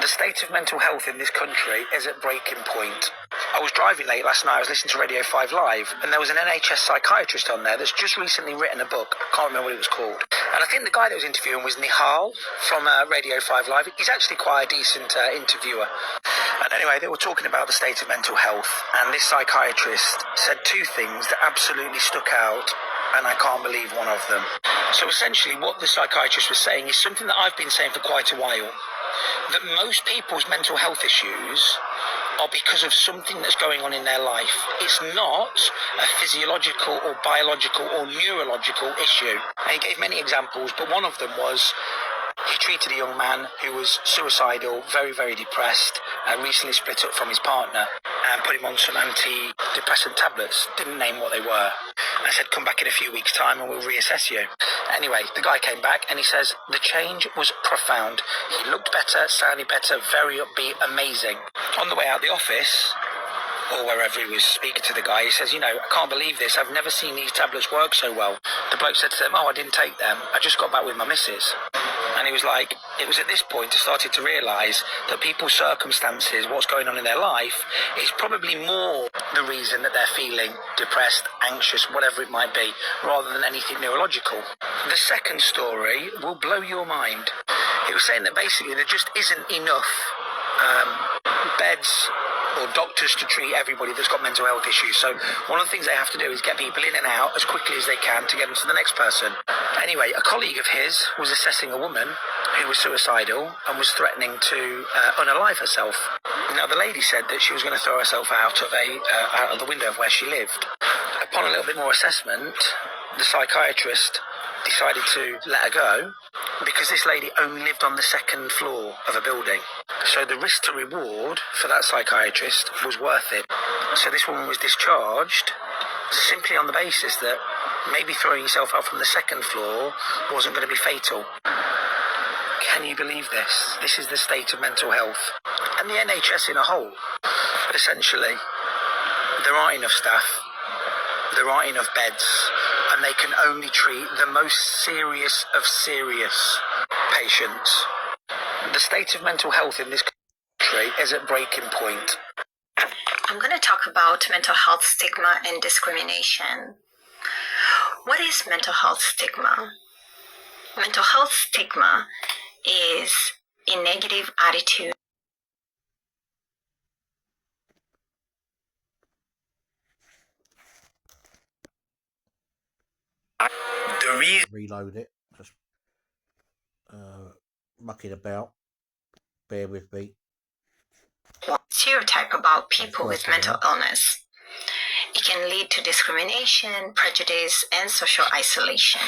The state of mental health in this country is at breaking point. I was driving late last night, I was listening to Radio 5 Live, and there was an NHS psychiatrist on there that's just recently written a book. I can't remember what it was called. And I think the guy that was interviewing was Nihal from Radio 5 Live. He's actually quite a decent interviewer. And anyway, they were talking about the state of mental health, and this psychiatrist said two things that absolutely stuck out, and I can't believe one of them. So essentially what the psychiatrist was saying is something that I've been saying for quite a while, that most people's mental health issues are because of something that's going on in their life. It's not a physiological or biological or neurological issue. And he gave many examples, but one of them was he treated a young man who was suicidal, very, very depressed, and recently split up from his partner and put him on some antidepressant tablets. Didn't name what they were. I said, come back in a few weeks' time and we'll reassess you. Anyway, the guy came back and he says, the change was profound. He looked better, sounded better, very upbeat, amazing. On the way out the office, or wherever he was speaking to the guy, he says, I can't believe this. I've never seen these tablets work so well. The bloke said to them, I didn't take them. I just got back with my missus. And he was like, it was at this point I started to realise that people's circumstances, what's going on in their life, is probably more the reason that they're feeling depressed, anxious, whatever it might be, rather than anything neurological. The second story will blow your mind. He was saying that basically there just isn't enough beds or doctors to treat everybody that's got mental health issues. So one of the things they have to do is get people in and out as quickly as they can to get them to the next person. Anyway, a colleague of his was assessing a woman who was suicidal and was threatening to unalive herself. Now, the lady said that she was going to throw herself out of the window of where she lived. Upon a little bit more assessment, the psychiatrist decided to let her go because this lady only lived on the second floor of a building. So the risk to reward for that psychiatrist was worth it. So this woman was discharged simply on the basis that maybe throwing yourself out from the second floor wasn't going to be fatal. Can you believe this? This is the state of mental health. And the NHS in a whole. But essentially, there aren't enough staff, there aren't enough beds, and they can only treat the most serious of serious patients. The state of mental health in this country is at breaking point. I'm going to talk about mental health stigma and discrimination. What is mental health stigma? Mental health stigma is a negative attitude. Reload it. Just mucking about. Bear with me. Stereotype about people with mental illness. It can lead to discrimination, prejudice, and social isolation.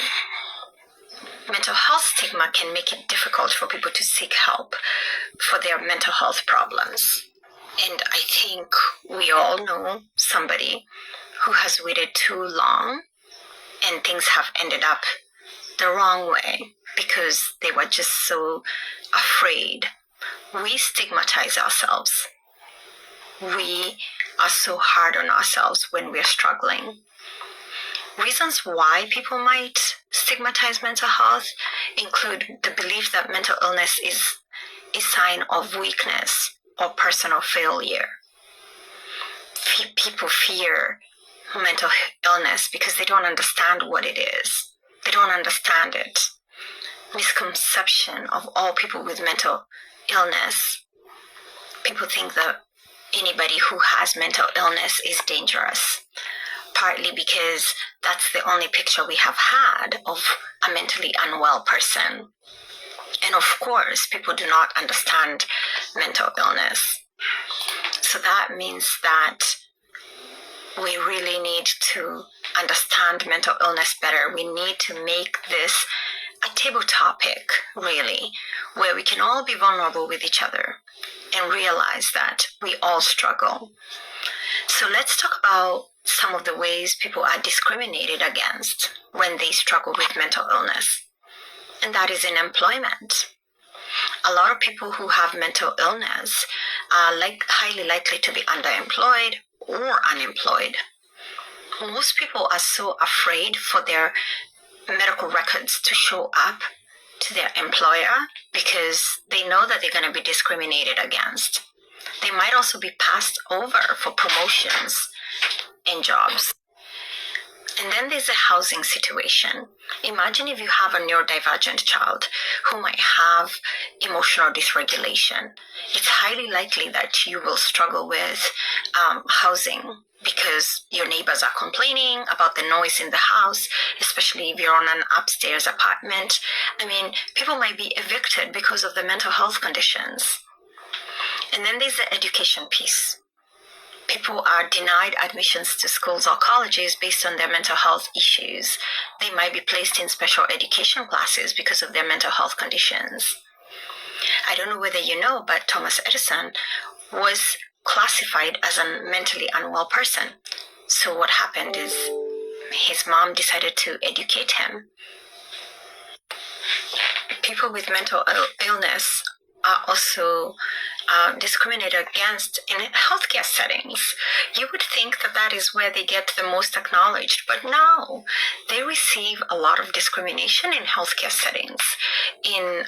Mental health stigma can make it difficult for people to seek help for their mental health problems. And I think we all know somebody who has waited too long and things have ended up the wrong way because they were just so afraid. We stigmatize ourselves. We are so hard on ourselves when we're struggling. Reasons why people might stigmatize mental health include the belief that mental illness is a sign of weakness or personal failure. People fear mental illness because they don't understand what it is. They don't understand it. Misconception of all people with mental illness. People think that anybody who has mental illness is dangerous, partly because that's the only picture we have had of a mentally unwell person. And of course, people do not understand mental illness. So that means that we really need to understand mental illness better. We need to make this a table topic, really, where we can all be vulnerable with each other and realize that we all struggle. So let's talk about some of the ways people are discriminated against when they struggle with mental illness. And that is in employment. A lot of people who have mental illness are highly likely to be underemployed or unemployed. Most people are so afraid for their medical records to show up to their employer because they know that they're going to be discriminated against. They might also be passed over for promotions in jobs. And then there's the housing situation. Imagine if you have a neurodivergent child who might have emotional dysregulation. It's highly likely that you will struggle with housing because your neighbors are complaining about the noise in the house, especially if you're on an upstairs apartment. I mean, people might be evicted because of the mental health conditions. And then there's the education piece. People are denied admissions to schools or colleges based on their mental health issues. They might be placed in special education classes because of their mental health conditions. I don't know whether you know, but Thomas Edison was classified as a mentally unwell person. So what happened is his mom decided to educate him. People with mental illness are also discriminated against in healthcare settings. You would think that that is where they get the most acknowledged, but no, they receive a lot of discrimination in healthcare settings, in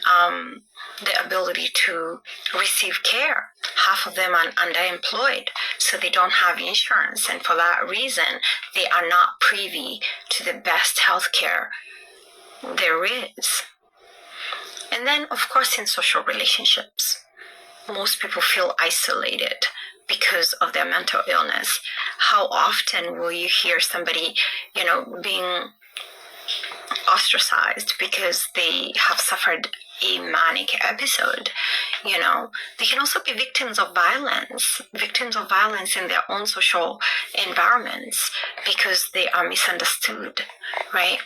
the ability to receive care. Half of them are underemployed, so they don't have insurance, and for that reason, they are not privy to the best healthcare there is. And then, of course, in social relationships, most people feel isolated because of their mental illness. How often will you hear somebody, being ostracized because they have suffered a manic episode? They can also be victims of violence in their own social environments because they are misunderstood, right?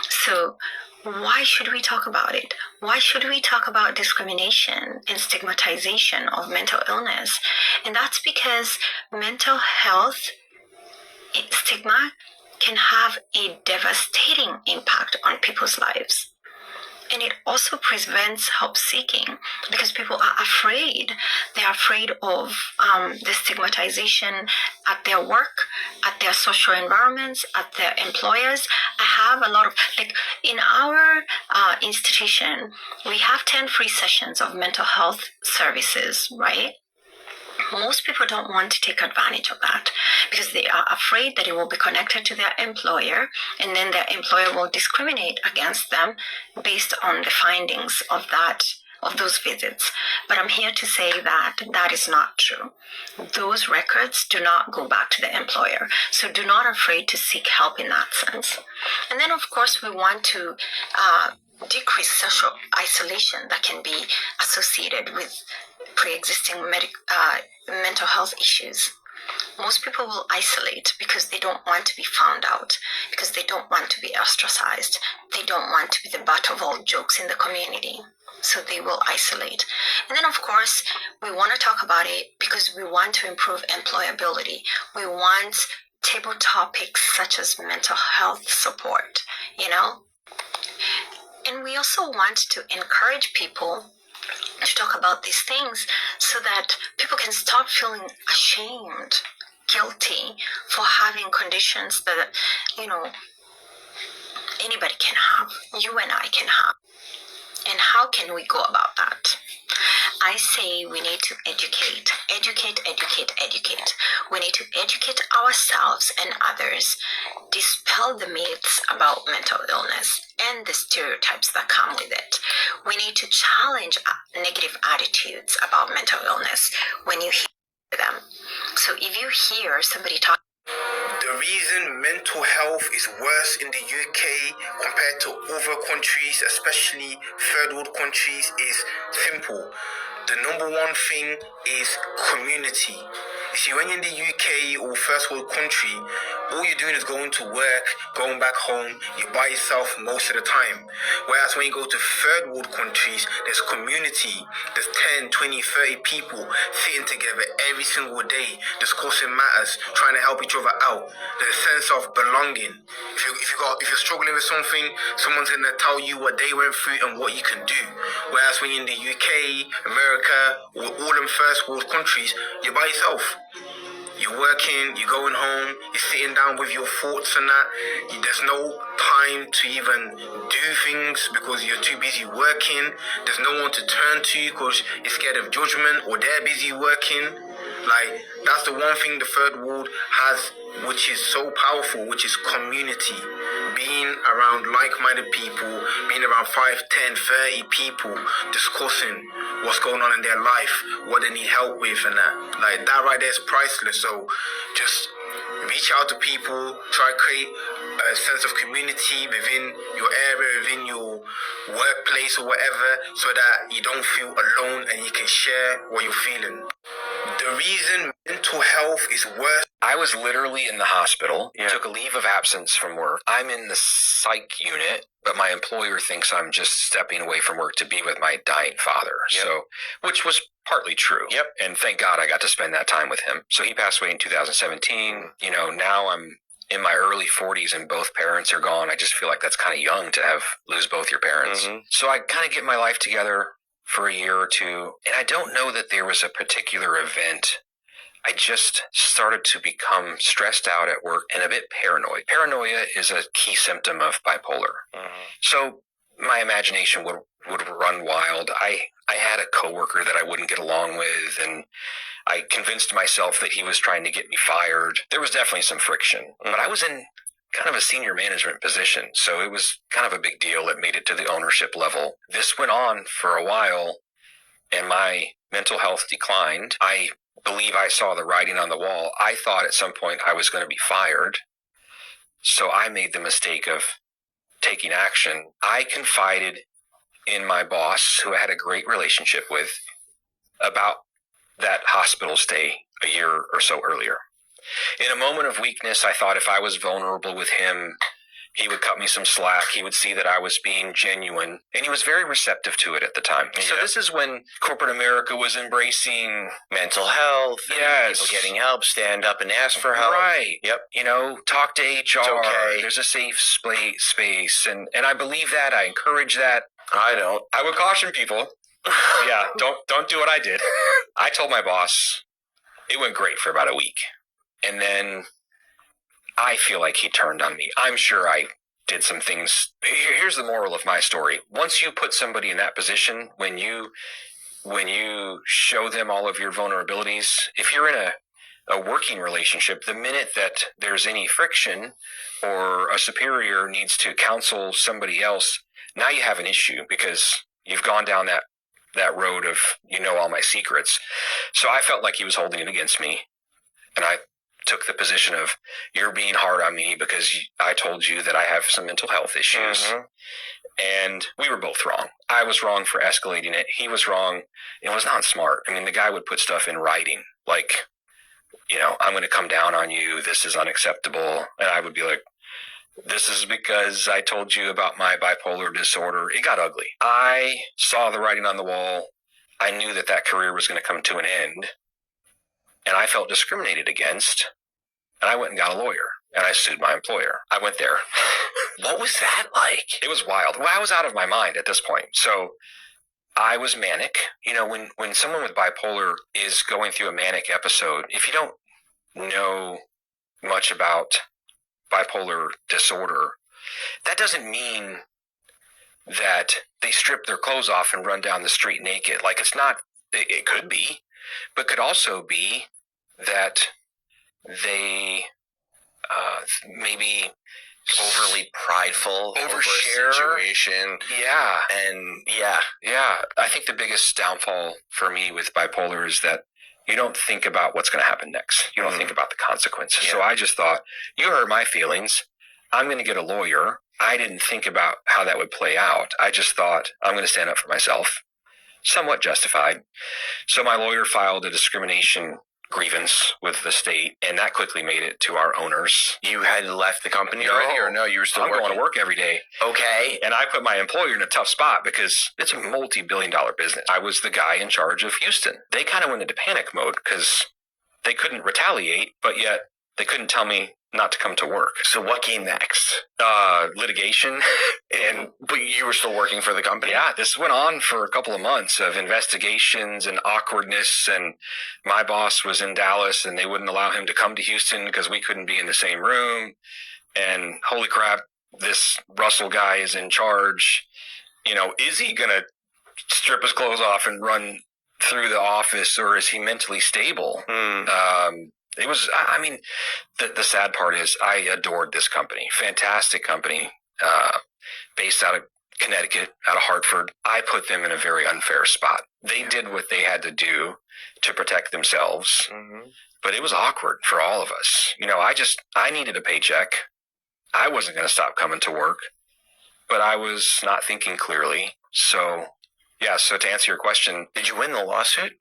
So why should we talk about it? Why should we talk about discrimination and stigmatization of mental illness? And that's because mental health stigma can have a devastating impact on people's lives. And it also prevents help seeking because people are afraid. They're afraid of the stigmatization at their work, at their social environments, at their employers. I have a lot of, in our institution, we have 10 free sessions of mental health services, right? Most people don't want to take advantage of that because they are afraid that it will be connected to their employer, and then their employer will discriminate against them based on the findings of those visits. But I'm here to say that that is not true. Those records do not go back to the employer. So do not afraid to seek help in that sense. And then, of course, we want to decrease social isolation that can be associated with pre-existing mental health issues. Most people will isolate because they don't want to be found out, because they don't want to be ostracized. They don't want to be the butt of all jokes in the community. So they will isolate. And then, of course, we want to talk about it because we want to improve employability. We want table topics such as mental health support, And we also want to encourage people to talk about these things so that people can stop feeling ashamed, guilty for having conditions that, anybody can have, you and I can have. And how can we go about that? I say we need to educate. We need to educate ourselves and others, dispel the myths about mental illness and the stereotypes that come with it. We need to challenge negative attitudes about mental illness when you hear them. So if you hear somebody talk, the reason mental health is worse in the UK compared to other countries, especially third world countries, is simple. The number one thing is community. You see, when you're in the UK or first world country, all you're doing is going to work, going back home, you're by yourself most of the time. Whereas when you go to third world countries, there's community, there's 10, 20, 30 people sitting together every single day, discussing matters, trying to help each other out. There's a sense of belonging. If you're struggling with something, someone's going to tell you what they went through and what you can do. Whereas when you're in the UK, America, or all in first world countries, you're by yourself. You you're working, you're going home, you're sitting down with your thoughts and that. There's no time to even do things because you're too busy working. There's no one to turn to because you're scared of judgment or they're busy working. Like, that's the one thing the third world has, which is so powerful, which is community. Being around like-minded people, being around 5, 10, 30 people discussing what's going on in their life, what they need help with and that. Like, that right there is priceless. So just reach out to people, try to create a sense of community within your area, within your workplace or whatever, so that you don't feel alone and you can share what you're feeling. The reason mental health is worse. I was literally in the hospital, took a leave of absence from work. I'm in the psych unit, but my employer thinks I'm just stepping away from work to be with my dying father. So, which was partly true. And thank God I got to spend that time with him. So he passed away in 2017. You know, now I'm in my early 40s and both parents are gone. I just feel like that's kind of young to lose both your parents. So I kind of get my life together for a year or two. And I don't know that there was a particular event. I just started to become stressed out at work and a bit paranoid. Paranoia is a key symptom of bipolar. So my imagination would run wild. I had a coworker that I wouldn't get along with, and I convinced myself that he was trying to get me fired. There was definitely some friction, but I was in kind of a senior management position, so it was kind of a big deal. It made it to the ownership level. This went on for a while, and my mental health declined. I believe I saw the writing on the wall. I thought at some point I was going to be fired, so I made the mistake of taking action. I confided in my boss, who I had a great relationship with, about that hospital stay a year or so earlier. In a moment of weakness, I thought if I was vulnerable with him, he would cut me some slack. He would see that I was being genuine, and he was very receptive to it at the time. So this is when corporate America was embracing mental health, and people getting help, stand up and ask for help. Right. You know, talk to HR. It's okay. There's a safe space, and I believe that. I encourage that. I don't. I would caution people. Don't do what I did. I told my boss. It went great for about a week, and then I feel like he turned on me. I'm sure I did some things. Here's the moral of my story. Once you put somebody in that position, when you show them all of your vulnerabilities, if you're in a working relationship, the minute that there's any friction or a superior needs to counsel somebody else, now you have an issue because you've gone down that road of, you know, all my secrets. So I felt like he was holding it against me, and I took the position of, you're being hard on me because I told you that I have some mental health issues. And we were both wrong. I was wrong for escalating it. He was wrong. It was not smart. I mean, the guy would put stuff in writing, like, you know, I'm going to come down on you. This is unacceptable. And I would be like, this is because I told you about my bipolar disorder. It got ugly. I saw the writing on the wall. I knew that career was going to come to an end. And I felt discriminated against, and I went and got a lawyer, and I sued my employer. I went there. What was that like? It was wild. Well, I was out of my mind at this point. So I was manic. You know, when someone with bipolar is going through a manic episode, if you don't know much about bipolar disorder, that doesn't mean that they strip their clothes off and run down the street naked. Like, it's not, it could be, but could also be that they maybe overly prideful, overshare over a situation. I think the biggest downfall for me with bipolar is that you don't think about what's going to happen next. You don't think about the consequences. So I just thought, you hurt my feelings, I'm going to get a lawyer. I didn't think about how that would play out. I just thought, I'm going to stand up for myself. Somewhat justified. So my lawyer filed a discrimination grievance with the state, and that quickly made it to our owners. You had left the company already, or no? You were still working? I'm going to work every day. Okay. And I put my employer in a tough spot because it's a multi-billion-dollar business. I was the guy in charge of Houston. They kind of went into panic mode because they couldn't retaliate, but yet they couldn't tell me not to come to work. So what came next? Litigation. But you were still working for the company? Yeah, this went on for a couple of months of investigations and awkwardness. And my boss was in Dallas and they wouldn't allow him to come to Houston because we couldn't be in the same room. And holy crap, this Russell guy is in charge. You know, is he going to strip his clothes off and run through the office, or is he mentally stable? It was, I mean, the sad part is I adored this company. Fantastic company, based out of Connecticut, out of Hartford. I put them in a very unfair spot. They did what they had to do to protect themselves, but it was awkward for all of us. You know, I needed a paycheck. I wasn't going to stop coming to work, but I was not thinking clearly. So, yeah, so to answer your question, Did you win the lawsuit?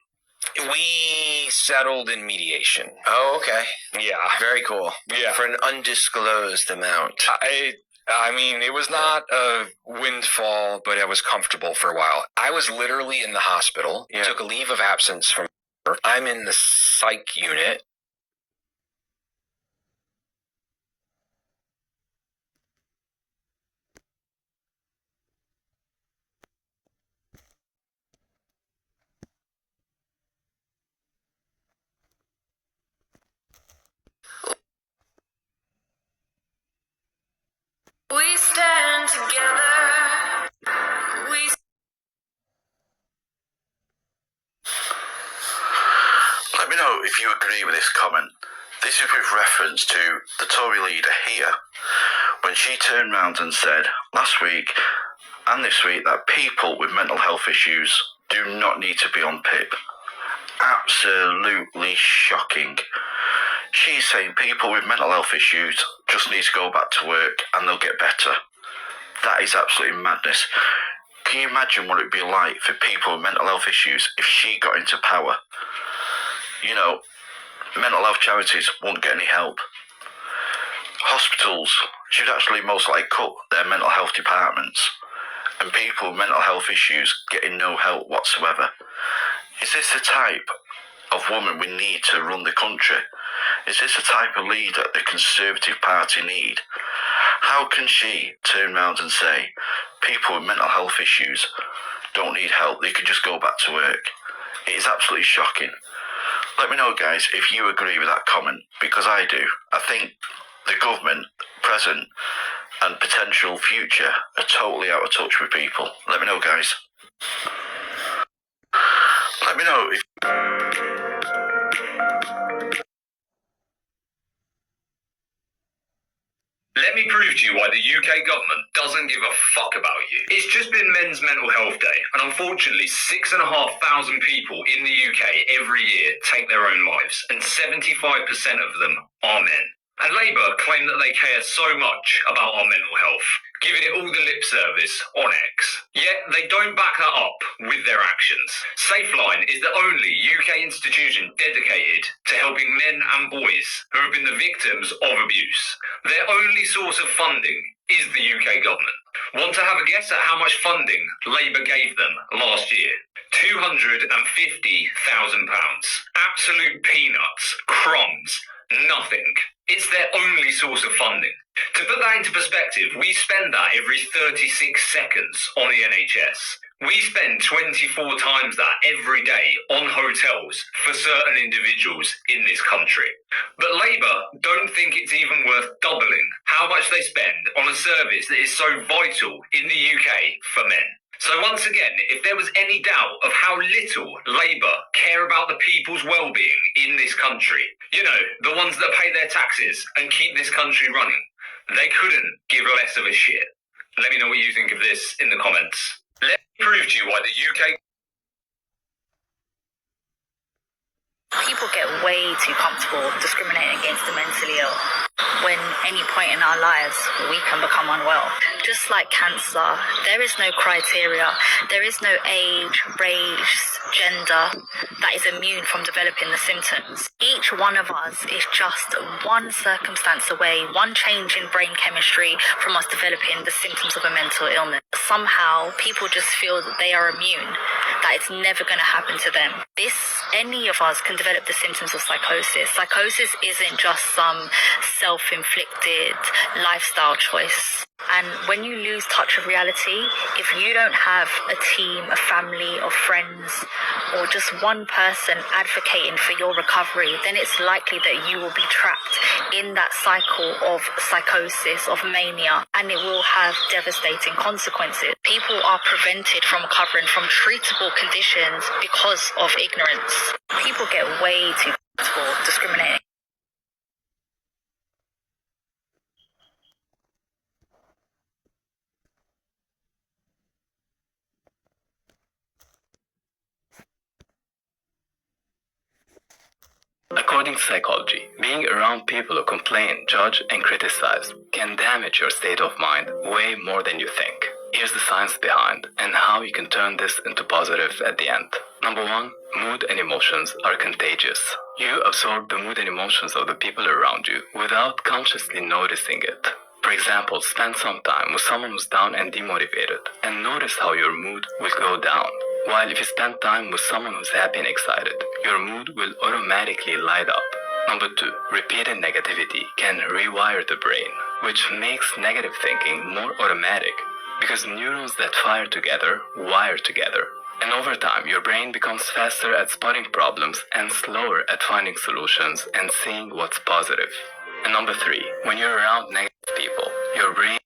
we settled in mediation. Oh, okay. Yeah. Very cool. Yeah. For an undisclosed amount. I mean, it was not a windfall, but I was comfortable for a while. I was literally in the hospital, took a leave of absence from work. I'm in the psych unit. We stand together. Let me know if you agree with this comment. This is with reference to the Tory leader here, when she turned round and said last week and this week that people with mental health issues do not need to be on PIP. Absolutely shocking. She's saying people with mental health issues just need to go back to work and they'll get better. That is absolutely madness. Can you imagine what it'd be like for people with mental health issues if she got into power? You know, mental health charities won't get any help. Hospitals should actually most likely cut their mental health departments, and people with mental health issues getting no help whatsoever. Is this the type of woman we need to run the country? Is this the type of leader the Conservative Party need? How can she turn around and say people with mental health issues don't need help, they can just go back to work? It is absolutely shocking. Let me know, guys, if you agree with that comment, because I do. I think the government, present and potential future, are totally out of touch with people. Let me know, guys. Let me know if... Let me prove to you why the UK government doesn't give a fuck about you. It's just been Men's Mental Health Day, and unfortunately 6,500 people in the UK every year take their own lives, and 75% of them are men. And Labour claim that they care so much about our mental health, giving it all the lip service on X. Yet they don't back that up with their actions. SafeLine is the only UK institution dedicated to helping men and boys who have been the victims of abuse. Their only source of funding is the UK government. Want to have a guess at how much funding Labour gave them last year? £250,000. Absolute peanuts, crumbs, nothing. It's their only source of funding. To put that into perspective, we spend that every 36 seconds on the NHS. We spend 24 times that every day on hotels for certain individuals in this country. But Labour don't think it's even worth doubling how much they spend on a service that is so vital in the UK for men. So once again, if there was any doubt of how little Labour care about the people's well-being in this country, you know, the ones that pay their taxes and keep this country running, they couldn't give less of a shit. Let me know what you think of this in the comments. Let me prove to you why the UK... People get way too comfortable discriminating against the mentally ill when any point in our lives we can become unwell. Just like cancer, there is no criteria, there is no age, race, gender that is immune from developing the symptoms. Each one of us is just one circumstance away, one change in brain chemistry from us developing the symptoms of a mental illness. Somehow, people just feel that they are immune, that it's never going to happen to them. This Any of us can develop the symptoms of psychosis. Psychosis isn't just some self-inflicted lifestyle choice. And when you lose touch of reality, if you don't have a team, a family of friends, or just one person advocating for your recovery, then it's likely that you will be trapped in that cycle of psychosis, of mania, and it will have devastating consequences. People are prevented from recovering from treatable conditions because of ignorance. People get way too comfortable discriminating. According to psychology, being around people who complain, judge, and criticize can damage your state of mind way more than you think. Here's the science behind and how you can turn this into positive at the end. Number 1, mood and emotions are contagious. You absorb the mood and emotions of the people around you without consciously noticing it. For example, spend some time with someone who's down and demotivated and notice how your mood will go down. While if you spend time with someone who's happy and excited, your mood will automatically light up. Number 2, repeated negativity can rewire the brain, which makes negative thinking more automatic because neurons that fire together wire together. And over time, your brain becomes faster at spotting problems and slower at finding solutions and seeing what's positive. And number 3, when you're around negative people, your brain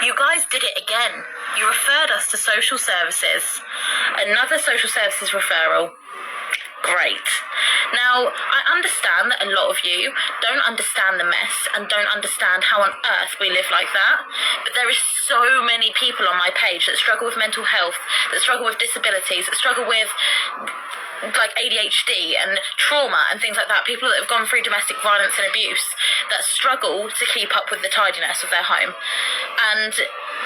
You guys did it again. You referred us to social services. Another social services referral. Great. Now, I understand that a lot of you don't understand the mess and don't understand how on earth we live like that, but there is so many people on my page that struggle with mental health, that struggle with disabilities, that struggle with like ADHD and trauma and things like that, people that have gone through domestic violence and abuse, that struggle to keep up with the tidiness of their home. And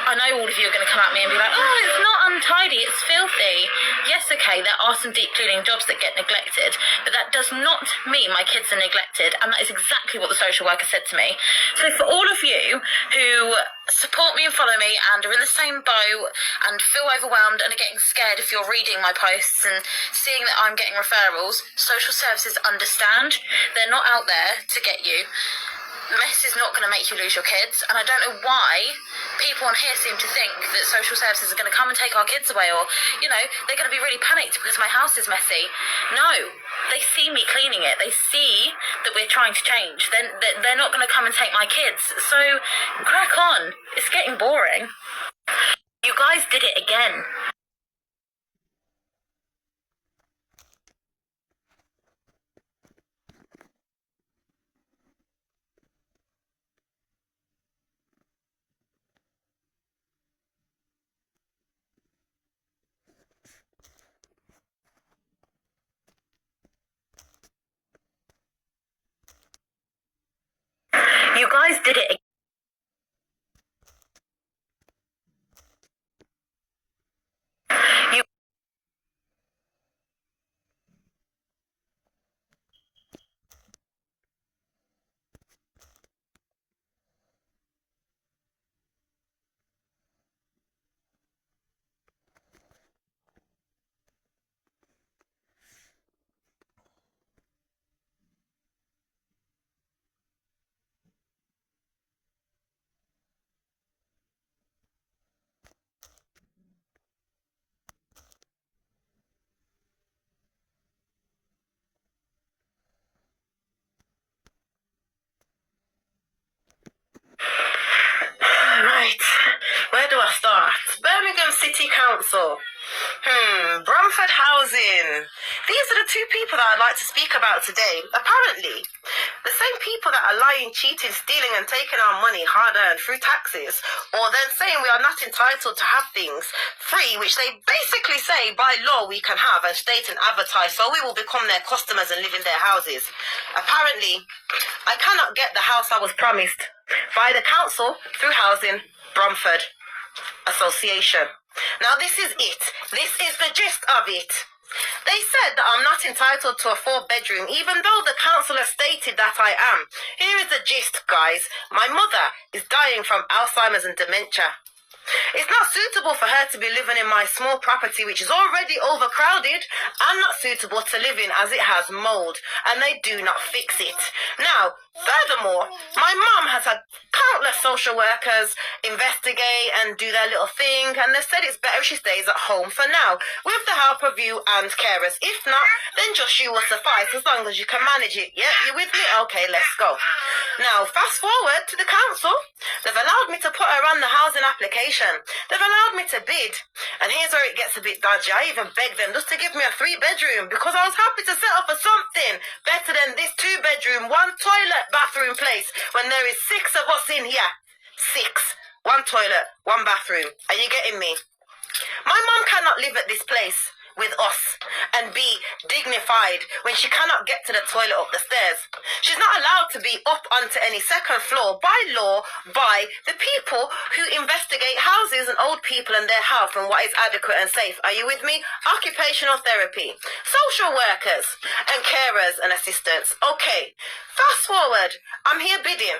I know all of you are going to come at me and be like, oh, it's not untidy, it's filthy. Yes, okay, there are some deep cleaning jobs that get neglected, but that does not mean my kids are neglected, and that is exactly what the social worker said to me. So for all of you who support me and follow me and are in the same boat and feel overwhelmed and are getting scared if you're reading my posts and seeing that I'm getting referrals, social services understand. They're not out there to get you. Mess is not going to make you lose your kids, and I don't know why people on here seem to think that social services are going to come and take our kids away, or, you know, they're going to be really panicked because my house is messy. No, they see me cleaning it. They see that we're trying to change. They're not going to come and take my kids. So crack on. It's getting boring. You guys did it again. You guys did it again. Right, where do I start? Birmingham City Council. Bromford Housing. These are the two people that I'd like to speak about today. Apparently, the same people that are lying, cheating, stealing and taking our money hard-earned through taxes, or then saying we are not entitled to have things free, which they basically say by law we can have and state and advertise, so we will become their customers and live in their houses. Apparently, I cannot get the house I was promised by the council through Housing Bromford Association. Now this is it. This is the gist of it. They said that I'm not entitled to a 4-bedroom, even though the council has stated that I am. Here is the gist, guys. My mother is dying from Alzheimer's and dementia. It's not suitable for her to be living in my small property, which is already overcrowded, and not suitable to live in as it has mould, and they do not fix it. Now, furthermore, my mum has had countless social workers investigate and do their little thing, and they said it's better if she stays at home for now, with the help of you and carers. If not, then just you will suffice, as long as you can manage it. Yeah, you with me? Okay, let's go. Now, fast forward to the council. They've allowed me to put her on the housing application. They've allowed me to bid. And here's where it gets a bit dodgy. I even begged them just to give me a 3-bedroom, because I was happy to settle for something better than this 2-bedroom, 1 toilet, bathroom place when there is 6 of us in here. 6. 1 toilet, 1 bathroom. Are you getting me? My mum cannot live at this place with us and be dignified when she cannot get to the toilet up the stairs. She's not allowed to be up onto any 2nd floor by law by the people who investigate houses and old people and their health and what is adequate and safe. Are you with me? Occupational therapy, social workers and carers and assistants. Okay, fast forward. I'm here bidding.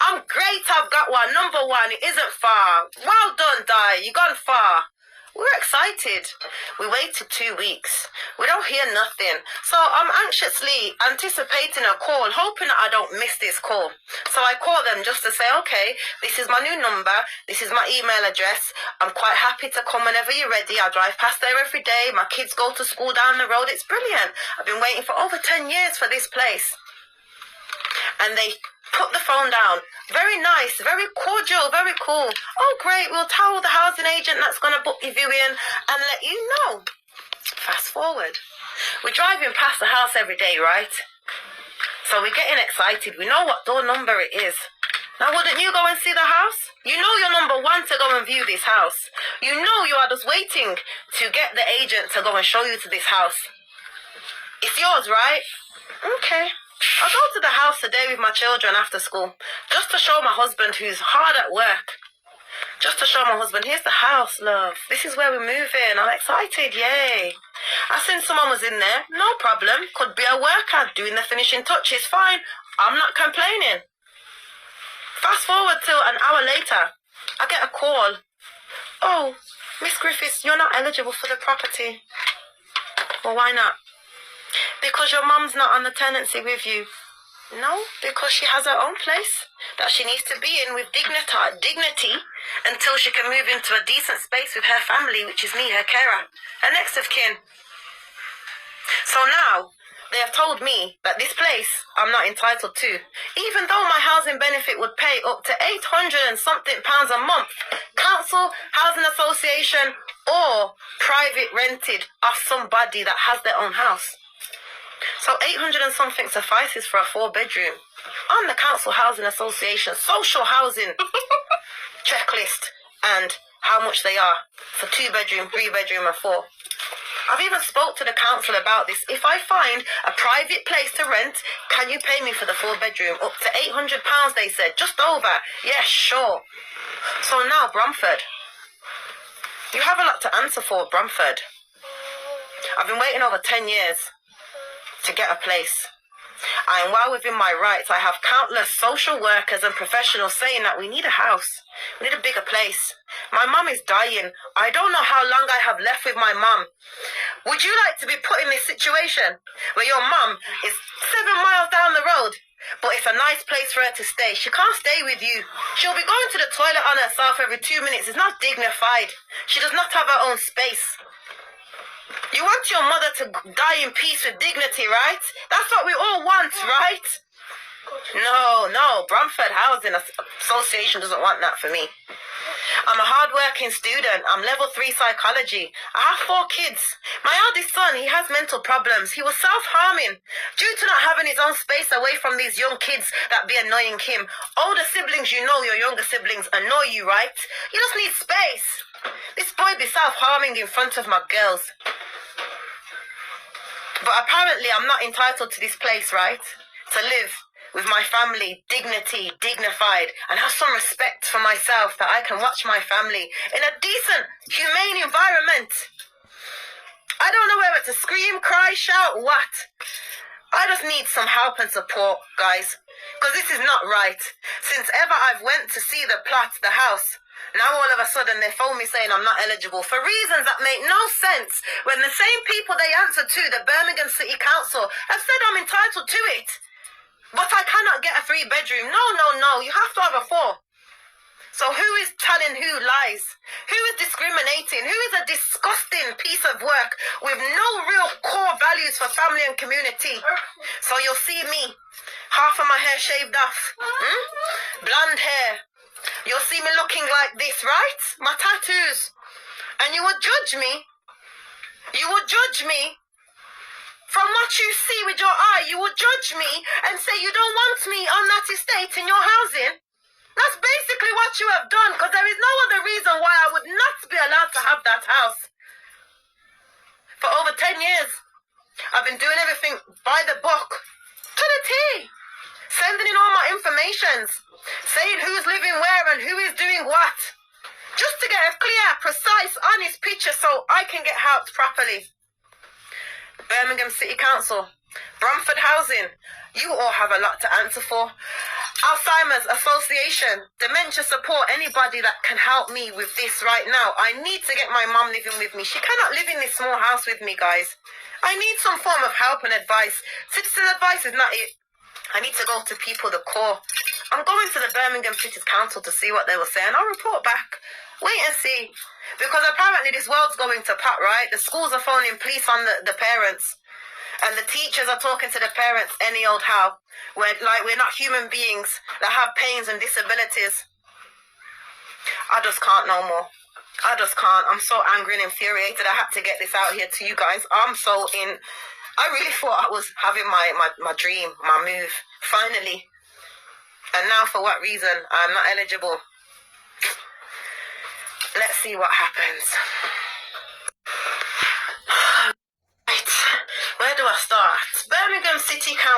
I'm great, I've got one. Number 1, it isn't far. Well done, Di, you gone far. We're excited. We waited 2 weeks. We don't hear nothing. So I'm anxiously anticipating a call, hoping that I don't miss this call. So I call them just to say, okay, this is my new number. This is my email address. I'm quite happy to come whenever you're ready. I drive past there every day. My kids go to school down the road. It's brilliant. I've been waiting for over 10 years for this place. And they put the phone down. Very nice, very cordial, very cool. Oh, great, we'll tell the housing agent that's going to book your viewing and let you know. Fast forward. We're driving past the house every day, right? So we're getting excited. We know what door number it is. Now, wouldn't you go and see the house? You know you're number 1 to go and view this house. You know you are just waiting to get the agent to go and show you to this house. It's yours, right? Okay. I'll go to the house today with my children after school, just to show my husband, who's hard at work. Just to show my husband, here's the house, love. This is where we're moving. I'm excited, yay. I seen someone was in there, no problem. Could be a worker doing the finishing touches, fine. I'm not complaining. Fast forward to an hour later, I get a call. Oh, Miss Griffiths, you're not eligible for the property. Well, why not? Because your mum's not on the tenancy with you. No, because she has her own place that she needs to be in with dignity until she can move into a decent space with her family, which is me, her carer, her next of kin. So now, they have told me that this place I'm not entitled to, even though my housing benefit would pay up to £800 and something a month. Council, housing association, or private rented off somebody that has their own house. So 800 and something suffices for a 4-bedroom on the council housing association social housing checklist and how much they are for 2-bedroom, 3-bedroom and 4. I've even spoke to the council about this. If I find a private place to rent, can you pay me for the 4-bedroom? Up to £800, they said, just over. Yes, sure. So now, Bromford, you have a lot to answer for, Bromford. I've been waiting over 10 years to get a place. I am well within my rights. I have countless social workers and professionals saying that we need a house. We need a bigger place. My mum is dying. I don't know how long I have left with my mum. Would you like to be put in this situation where your mum is 7 miles down the road, but it's a nice place for her to stay? She can't stay with you. She'll be going to the toilet on herself every 2 minutes. It's not dignified. She does not have her own space. You want your mother to die in peace with dignity, right? That's what we all want, right? No, Bromford Housing Association doesn't want that for me. I'm a hard-working student. I'm level 3 psychology. I have 4 kids. My eldest son, he has mental problems. He was self-harming due to not having his own space away from these young kids that be annoying him. Older siblings, you know your younger siblings annoy you, right? You just need space. This boy be self-harming in front of my girls. But apparently I'm not entitled to this place, right? To live with my family, dignity, dignified, and have some respect for myself that I can watch my family in a decent, humane environment. I don't know whether to scream, cry, shout, what. I just need some help and support, guys, because this is not right. Since ever I've went to see the plot, the house, now all of a sudden they phone me saying I'm not eligible for reasons that make no sense when the same people they answer to, the Birmingham City Council, have said I'm entitled to it. But I cannot get a 3-bedroom. No. You have to have a 4. So who is telling who lies? Who is discriminating? Who is a disgusting piece of work with no real core values for family and community? So you'll see me, half of my hair shaved off, blonde hair. You'll see me looking like this, right? My tattoos. And you would judge me. You would judge me. From what you see with your eye, you would judge me and say you don't want me on that estate in your housing. That's basically what you have done, because there is no other reason why I would not be allowed to have that house. For over 10 years, I've been doing everything by the book, to the T. Sending in all my informations, saying who's living where and who is doing what. Just to get a clear, precise, honest picture so I can get helped properly. Birmingham City Council, Bromford Housing, you all have a lot to answer for. Alzheimer's Association, dementia support, anybody that can help me with this right now. I need to get my mum living with me. She cannot live in this small house with me, guys. I need some form of help and advice. Citizen advice is not it. I need to go to people, the core. I'm going to the Birmingham City Council to see what they will say, and I'll report back. Wait and see. Because apparently this world's going to pot, right? The schools are phoning police on the parents. And the teachers are talking to the parents any old how. We're not human beings that have pains and disabilities. I just can't no more. I just can't. I'm so angry and infuriated. I had to get this out here to you guys. I'm so in... I really thought I was having my dream, my move, finally. And now for what reason? I'm not eligible. Let's see what happens. Right, where do I start? Birmingham City Council.